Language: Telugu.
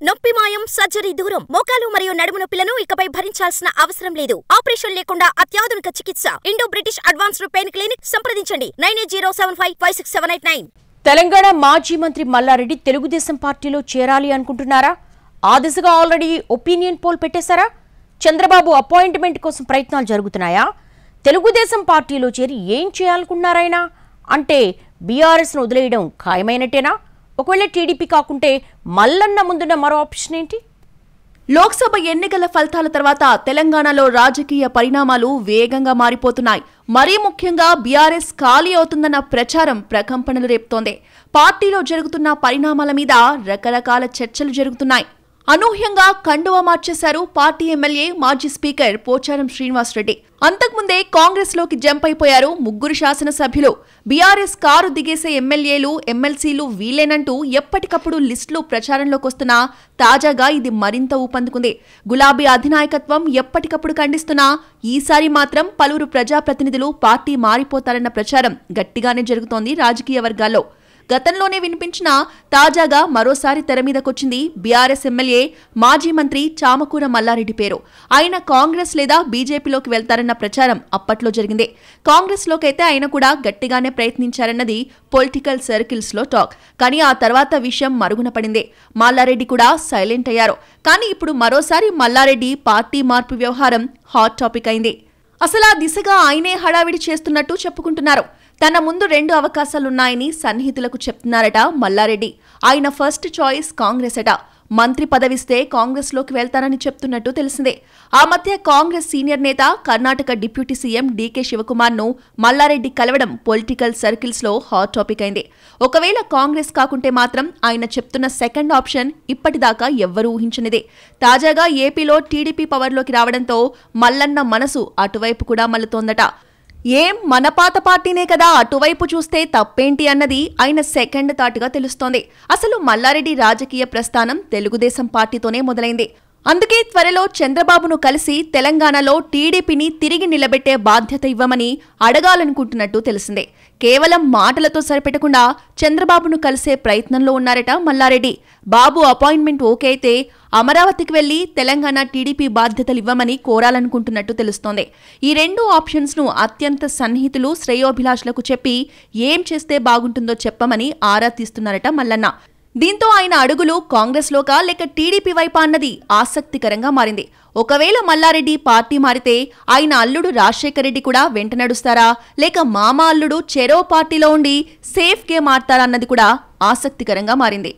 నొప్పి మాయం, సర్జరీ దూరం. మోకాలు మరియు నడుము నొప్పులను ఇకపై భరించాల్సిన అవసరం లేదు. ఆపరేషన్ లేకుండా అత్యాధునిక చికిత్స. Indo British advanced pain clinic. సంప్రదించండి 9807556789. తెలంగాణ మాజీ మంత్రి మల్లారెడ్డి తెలుగుదేశం పార్టీలో చేరాలి అనుకుంటున్నారా? ఆ దిశగా ఆల్రెడీ ఒపీనియన్ పోల్ పెట్టేశారా? చంద్రబాబు అపాయింట్మెంట్ కోసం ప్రయత్నాలు జరుగుతున్నాయా? తెలుగుదేశం పార్టీలో చేరి ఏం చేయాలనుకున్నారాయన? అంటే బీఆర్ఎస్ను వదిలేయడం ఖాయమైనట్టేనా? ఒకవేళ టీడీపీ కాకుంటే మల్లన్న ముందున్న మరో ఆప్షన్ ఏంటి? లోక్సభ ఎన్నికల ఫలితాల తర్వాత తెలంగాణలో రాజకీయ పరిణామాలు వేగంగా మారిపోతున్నాయి. మరీ ముఖ్యంగా బీఆర్ఎస్ ఖాళీ అవుతుందన్న ప్రచారం ప్రకంపనలు రేపుతోంది. పార్టీలో జరుగుతున్న పరిణామాల మీద రకరకాల చర్చలు జరుగుతున్నాయి. అనూహ్యంగా కండువా మార్చేశారు పార్టీ ఎమ్మెల్యే మాజీ స్పీకర్ పోచారం శ్రీనివాసరెడ్డి. అంతకుముందే కాంగ్రెస్ లోకి జంప్ అయిపోయారు ముగ్గురు శాసనసభ్యులు. బీఆర్ఎస్ కారు దిగేసే ఎమ్మెల్యేలు, ఎమ్మెల్సీలు వీలేనంటూ ఎప్పటికప్పుడు లిస్టులు ప్రచారంలోకి వస్తున్నా తాజాగా ఇది మరింత ఊపందుకుంది. గులాబీ అధినాయకత్వం ఎప్పటికప్పుడు ఖండిస్తున్నా ఈసారి మాత్రం పలువురు ప్రజాప్రతినిధులు పార్టీ మారిపోతారన్న ప్రచారం గట్టిగానే జరుగుతోంది రాజకీయ వర్గాల్లో. గతంలోనే వినిపించిన తాజాగా మరోసారి తెరమీదకొచ్చింది బీఆర్ఎస్ ఎమ్మెల్యే మాజీ మంత్రి చామకూర మల్లారెడ్డి పేరు. ఆయన కాంగ్రెస్ లేదా బీజేపీలోకి వెళ్తారన్న ప్రచారం అప్పట్లో జరిగింది. కాంగ్రెస్లోకైతే ఆయన కూడా గట్టిగానే ప్రయత్నించారన్నది పొలిటికల్ సర్కిల్స్ లో టాక్. కానీ ఆ తర్వాత విషయం మరుగున పడింది. మల్లారెడ్డి కూడా సైలెంట్ అయ్యారు. కానీ ఇప్పుడు మరోసారి మల్లారెడ్డి పార్టీ మార్పు వ్యవహారం హాట్ టాపిక్ అయింది. అసలు ఆ దిశగా ఆయనే హడావిడి చేస్తున్నట్టు చెప్పుకుంటున్నారు. తన ముందు 2 అవకాశాలున్నాయని సన్నిహితులకు చెప్తున్నారట మల్లారెడ్డి. ఆయన ఫస్ట్ చాయిస్ కాంగ్రెస్ అట. మంత్రి పదవిస్తే కాంగ్రెస్లోకి వెళ్తారని చెప్తున్నట్టు తెలిసిందే. ఆ మధ్య కాంగ్రెస్ సీనియర్ నేత కర్ణాటక డిప్యూటీ సీఎం డీకే శివకుమార్ను మల్లారెడ్డి కలవడం పొలిటికల్ సర్కిల్స్ లో హాట్ టాపిక్ అయింది. ఒకవేళ కాంగ్రెస్ కాకుంటే మాత్రం ఆయన చెప్తున్న సెకండ్ ఆప్షన్ ఇప్పటిదాకా ఎవ్వరూ ఊహించనిదే. తాజాగా ఏపీలో టీడీపీ పవర్లోకి రావడంతో మల్లన్న మనసు అటువైపు కూడా మల్లుతోందట. ఏం మన పాత పార్టీనే కదా, అటువైపు చూస్తే తప్పేంటి అన్నది ఆయన సెకండ్ థాట్గా తెలుస్తోంది. అసలు మల్లారెడ్డి రాజకీయ ప్రస్థానం తెలుగుదేశం పార్టీతోనే మొదలైంది. అందుకే త్వరలో చంద్రబాబును కలిసి తెలంగాణలో టీడీపీని తిరిగి నిలబెట్టే బాధ్యత ఇవ్వమని అడగాలనుకుంటున్నట్టు తెలిసిందే. కేవలం మాటలతో సరిపెట్టకుండా చంద్రబాబును కలిసే ప్రయత్నంలో ఉన్నారట మల్లారెడ్డి. బాబు అపాయింట్మెంట్ ఓకే అయితే అమరావతికి వెళ్లి తెలంగాణ టీడీపీ బాధ్యతలు ఇవ్వమని కోరాలనుకుంటున్నట్టు తెలుస్తోంది. ఈ 2 ఆప్షన్స్ ను అత్యంత సన్నిహితులు, శ్రేయోభిలాషులకు చెప్పి ఏం చేస్తే బాగుంటుందో చెప్పమని ఆరా తీస్తున్నారట మల్లన్న. దీంతో ఆయన అడుగులు కాంగ్రెస్లోకా లేక టీడీపీ వైపా అన్నది ఆసక్తికరంగా మారింది. ఒకవేళ మల్లారెడ్డి పార్టీ మారితే ఆయన అల్లుడు రాజశేఖర్ రెడ్డి కూడా వెంట నడుస్తారా, లేక మామ అల్లుడు చెరో పార్టీలో ఉండి సేఫ్ గేమ్ ఆడతారా అన్నది కూడా ఆసక్తికరంగా మారింది.